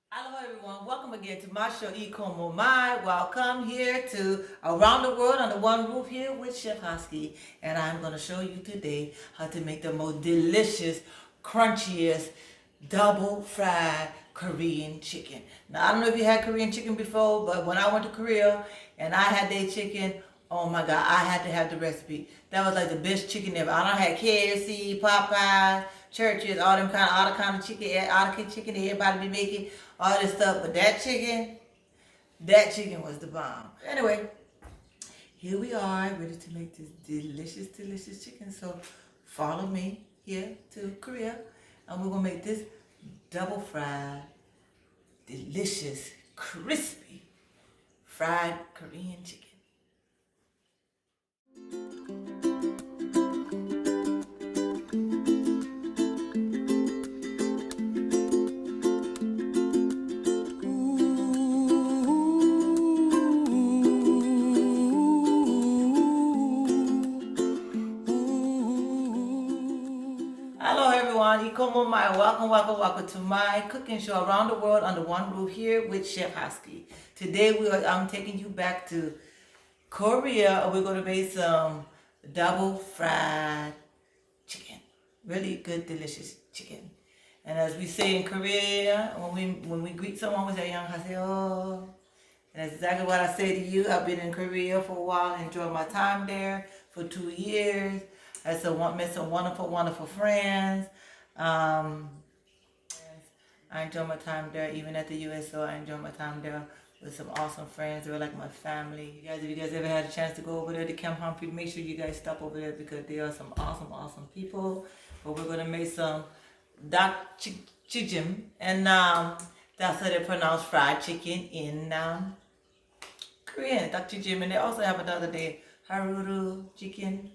Hello everyone, welcome again to my show, Como My. Welcome here to Around the World under one roof here with Chef Hosky. And I'm going to show you today how to make the most delicious, crunchiest, double fried Korean chicken. Now I don't know if you had Korean chicken before, but when I went to Korea and I had their chicken, oh my God, I had to have the recipe. That was like the best chicken ever. I don't had KFC, Popeyes, Churches, all the kind of chicken, all the chicken that everybody be making, all this stuff. But that chicken was the bomb. Anyway, here we are, ready to make this delicious, delicious chicken. So follow me here to Korea, and we're gonna make this double fried, delicious, crispy, fried Korean chicken. Hello everyone, Ikomo my welcome to my cooking show around the world under one roof here with Chef Hosky. Today I'm taking you back to Korea. We're going to make some double fried chicken. Really good, delicious chicken. And as we say in Korea, when we greet someone, we say "Annyeonghaseyo." And that's exactly what I say to you. I've been in Korea for a while, enjoyed my time there for 2 years. Met some wonderful, wonderful friends. I enjoy my time there, even at the USO. I enjoy my time there with some awesome friends. They were like my family. If you guys ever had a chance to go over there to Camp Humphrey, make sure you guys stop over there because they are some awesome, awesome people. But we're gonna make some dakchijim, and that's how they pronounce fried chicken in Korean. Dakchijim, and they also have another day haruru chicken.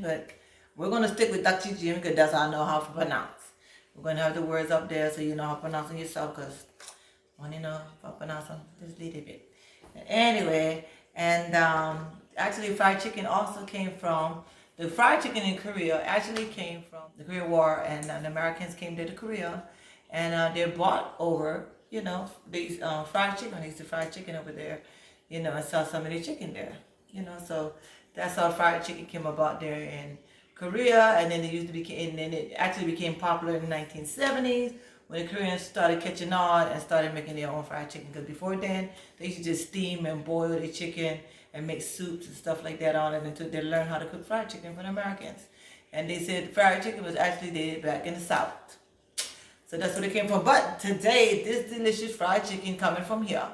But we're going to stick with dakchijim because that's how I know how to pronounce. We're going to have the words up there so you know how to pronounce them yourself because I want to know how to pronounce them just a little bit. Anyway, and actually fried chicken also came from, the fried chicken in Korea actually came from the Korean War, and the Americans came there to Korea and they brought over, these fried chicken. They used to fry chicken over there, and sell some of their chicken there, so that's how fried chicken came about there in Korea, and then it actually became popular in the 1970s when the Koreans started catching on and started making their own fried chicken. Because before then, they used to just steam and boil the chicken and make soups and stuff like that on it until they learned how to cook fried chicken from the Americans. And they said fried chicken was actually there back in the South. So that's where it came from. But today, this delicious fried chicken coming from here.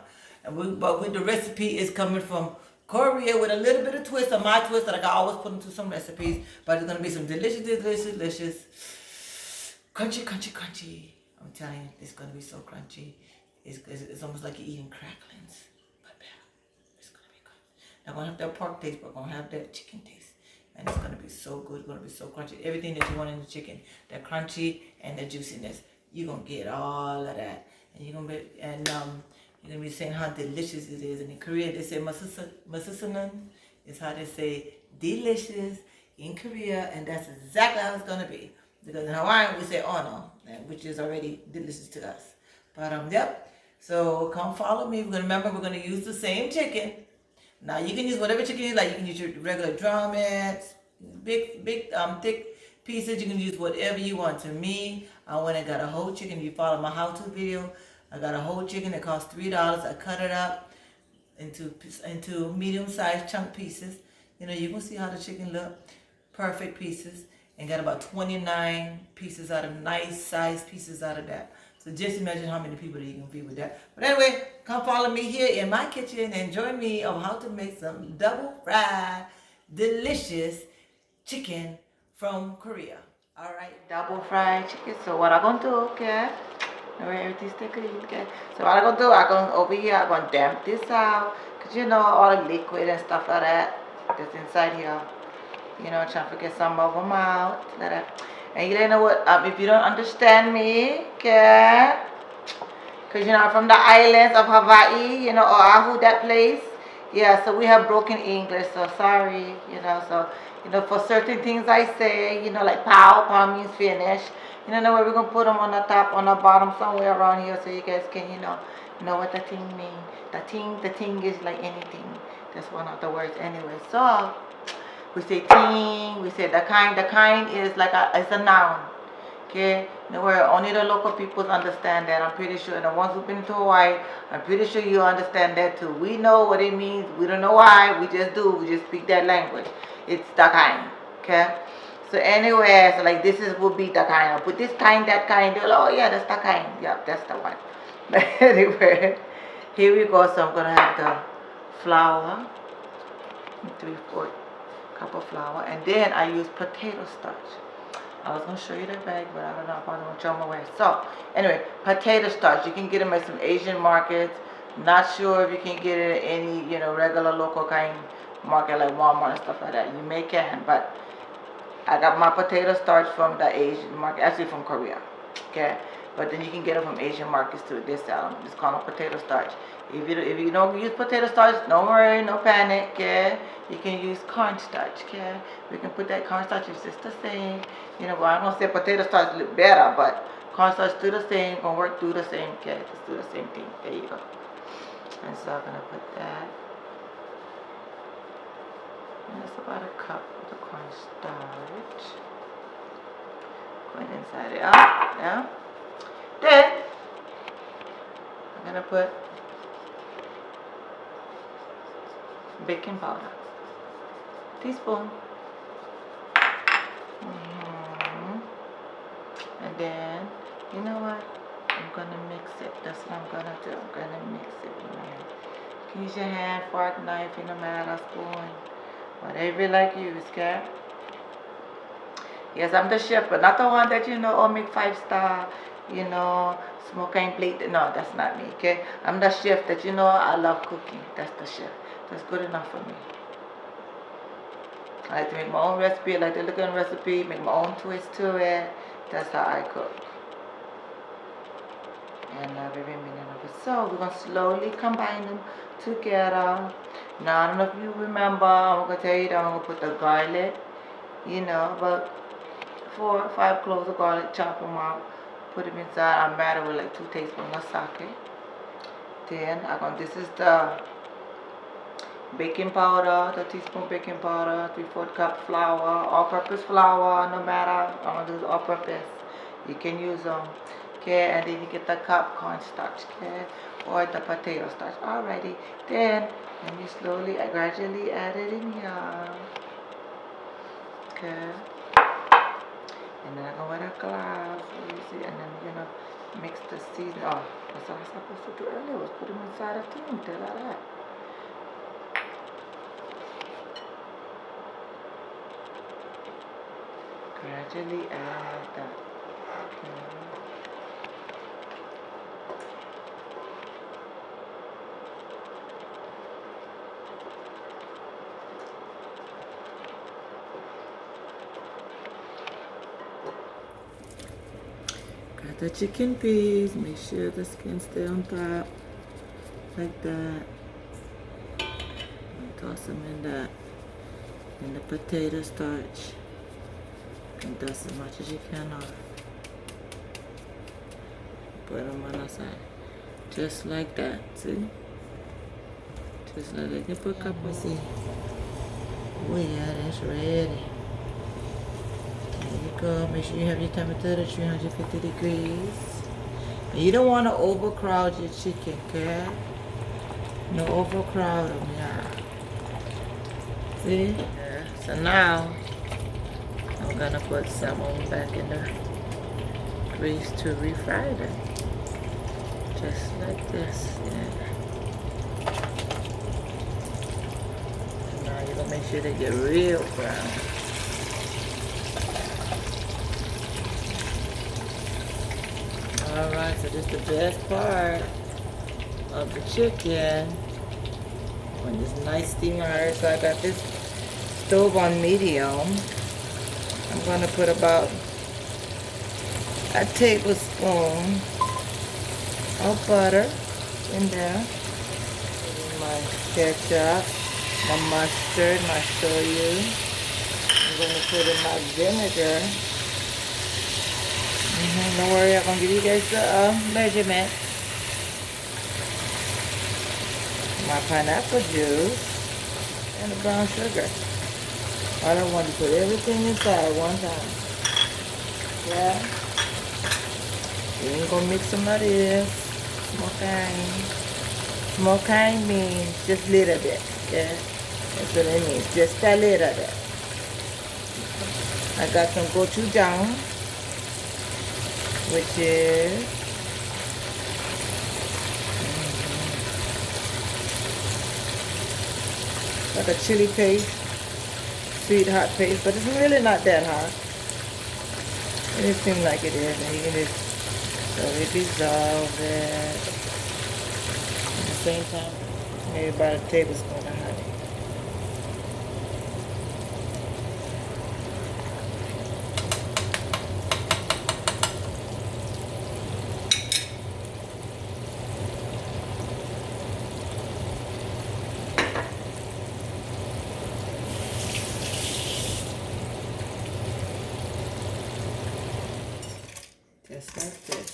But with the recipe is coming from Korea with a little bit of twist, of my twist that I can always put into some recipes. But it's going to be some delicious, delicious, delicious, crunchy, crunchy, crunchy. I'm telling you, it's going to be so crunchy. It's almost like you're eating cracklings. But yeah, it's going to be good. Not going to have that pork taste, but going to have that chicken taste. And it's going to be so good. It's going to be so crunchy. Everything that you want in the chicken. The crunchy and the juiciness. You're going to get all of that. And you're going to be, you're going to be saying how delicious it is. And in Korea, they say masusunan is how they say delicious in Korea. And that's exactly how it's going to be. Because in Hawaiian, we say ono, which is already delicious to us. But, yep. So come follow me. We're going to use the same chicken. Now, you can use whatever chicken you like. You can use your regular drumettes, big, thick pieces. You can use whatever you want. To me, I went and got a whole chicken. If you follow my how-to video, I got a whole chicken that cost $3. I cut it up into medium-sized chunk pieces. You can see how the chicken look. Perfect pieces. And got about 29 pieces out of nice sized pieces out of that. So just imagine how many people that you can feed with that. But anyway, come follow me here in my kitchen and join me on how to make some double fried, delicious chicken from Korea. All right, double fried chicken. So what I'm gonna do, okay? Everything's sticky, okay? So what I'm gonna do, over here, I'm gonna damp this out. Cause all the liquid and stuff like that that's inside here. Trying to get some of them out. And you know what, if you don't understand me, okay? Because, I'm from the islands of Hawaii, or Oahu, that place. Yeah, so we have broken English, so sorry, so, for certain things I say, like pow means finish. Know where we're going to put them on the top, on the bottom, somewhere around here so you guys can, know what the thing means. The thing is like anything. That's one of the words anyway. So, we say ting, we say the kind is like it's a noun. Okay, where only the local peoples understand that. I'm pretty sure, and the ones who've been to Hawaii, I'm pretty sure you understand that too. We know what it means. We don't know why. We just do. We just speak that language. It's the kind. Okay. So anyway, so like this would be the kind. I'll put this kind, that kind. Oh yeah, that's the kind. Yep, that's the one. But anyway, here we go. So I'm gonna have the flour, 3/4 cup of flour, and then I use potato starch. I was going to show you the bag, but I don't know if I'm going to show them away. So, anyway, potato starch. You can get them at some Asian markets. Not sure if you can get it at any, regular local kind market like Walmart and stuff like that. You may can, but I got my potato starch from the Asian market, actually from Korea. Okay? But then you can get it from Asian markets too. They sell them. It's called potato starch. If you don't use potato starch, don't worry, no panic, okay? You can use cornstarch, okay? We can put that cornstarch, it's just the same. Well, I'm going to say potato starch look better, but cornstarch do the same, going to work through the same, okay? Just do the same thing. There you go. And so I'm going to put that. And that's about a cup of the cornstarch. Going inside it out, yeah? Then, I'm going to put baking powder. Teaspoon. And then, you know what? I'm going to mix it. That's what I'm going to do. I'm going to mix it with my hand. You can use your hand, fork, knife, no matter, spoon. Whatever you like use, okay? Yes, I'm the chef, but not the one that, make 5-star, smoke and plate. No, that's not me, okay? I'm the chef that, I love cooking. That's the chef. That's good enough for me. I like to make my own recipe. I like to look at a recipe, make my own twist to it. That's how I cook. And love every minute of it. So we're going to slowly combine them together. Now, I don't know if you remember, I'm going to tell you that I'm going to put the garlic, about 4 or 5 cloves of garlic, chop them out, put them inside. I'm married with like 2 tablespoons of sake. Then, this is the baking powder, the teaspoon baking powder, 3/4 cup flour, all-purpose flour, no matter. I'm going to do all-purpose. You can use them. Okay, and then you get the cup cornstarch, okay, or the potato starch. Alrighty, then let me slowly, gradually add it in here. Okay, and then I'm going to wear the gloves, easy, and then we're going to mix the seasoning. Oh, that's what I was supposed to do earlier, was put them inside a tin, tell her that. Gradually add that. Okay. Got the chicken peas. Make sure the skin stay on top, like that. Toss them in that, in the potato starch. And dust as much as you can off. Put them on the side. Just like that, see? Just like that. You can put a couple, see? Oh yeah, that's ready. There you go. Make sure you have your temperature at 350 degrees. And you don't want to overcrowd your chicken, okay? No overcrowd them, yeah. See? Yeah. So now, I'm gonna put some on back in the grease to refry them. Just like this, yeah. And now you're gonna make sure they get real brown. Alright, so this is the best part of the chicken. When this nice steamer hurts, so I got this stove on medium. I'm going to put about a tablespoon of butter in there. my ketchup, my mustard, my shoyu. I'm going to put in my vinegar. Don't worry, I'm going to give you guys the measurement. My pineapple juice and the brown sugar. I don't want to put everything inside at one time. Yeah. We ain't gonna mix some of this. Smoking means just a little bit. Yeah. That's what it means. Just a little bit. I got some gochujang, which is like a chili paste, sweet hot paste, but it's really not that hot. It just seems like it is, and you can just slowly dissolve it. At the same time, maybe about a tablespoon of honey. Just like this.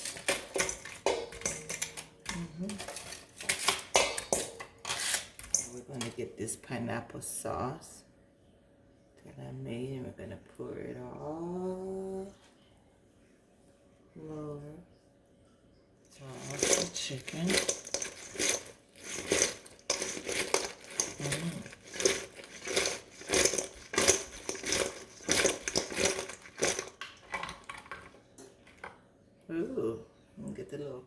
We're going to get this pineapple sauce that I made, and we're going to pour it all over the chicken. Ooh, let me get the little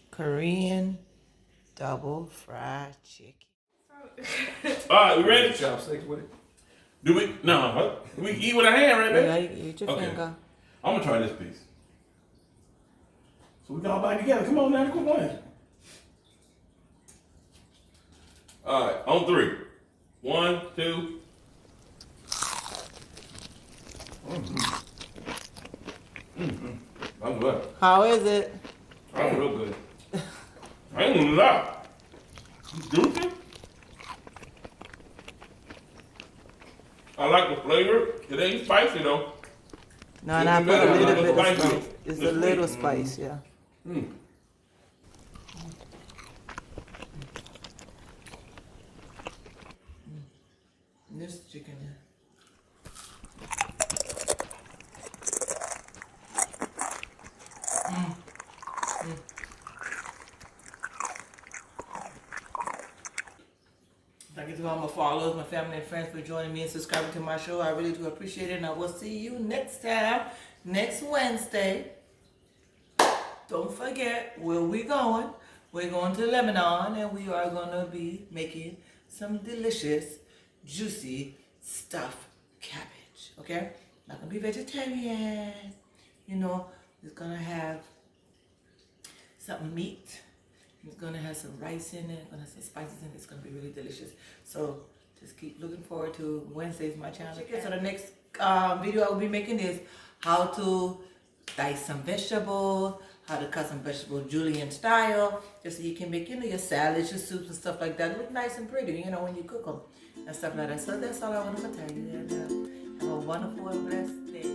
Korean double fried chicken. Alright, we ready? Chopsticks with it. Do we? No, what? We eat with our hand right Yeah, there? you eat your finger. I'm gonna try this piece. So we can all bite together. Come on now, come on. Alright, on 3. 1, 2. That's good. How is it? That's real good. I ain't gonna lie. It's juicy. I like the flavor. It ain't spicy though. No, and I put a little bit of spice. It's a little spice, yeah. This chicken here. Thank you to all my followers, my family and friends for joining me and subscribing to my show. I really do appreciate it, and I will see you next time, next Wednesday. Don't forget where we going. We're going to Lebanon, and we are going to be making some delicious, juicy stuffed cabbage, okay? Not going to be vegetarian. You know, it's going to have some meat. It's going to have some rice in it. It's going to have some spices in it. It's going to be really delicious. So just keep looking forward to Wednesdays, my channel. Okay, so the next video I will be making is how to dice some vegetables, how to cut some vegetables Julian style, just so you can make, you know, your salads, your soups and stuff like that. Look nice and pretty, you know, when you cook them and stuff like that. So that's all I want to tell you. And have a wonderful and blessed day.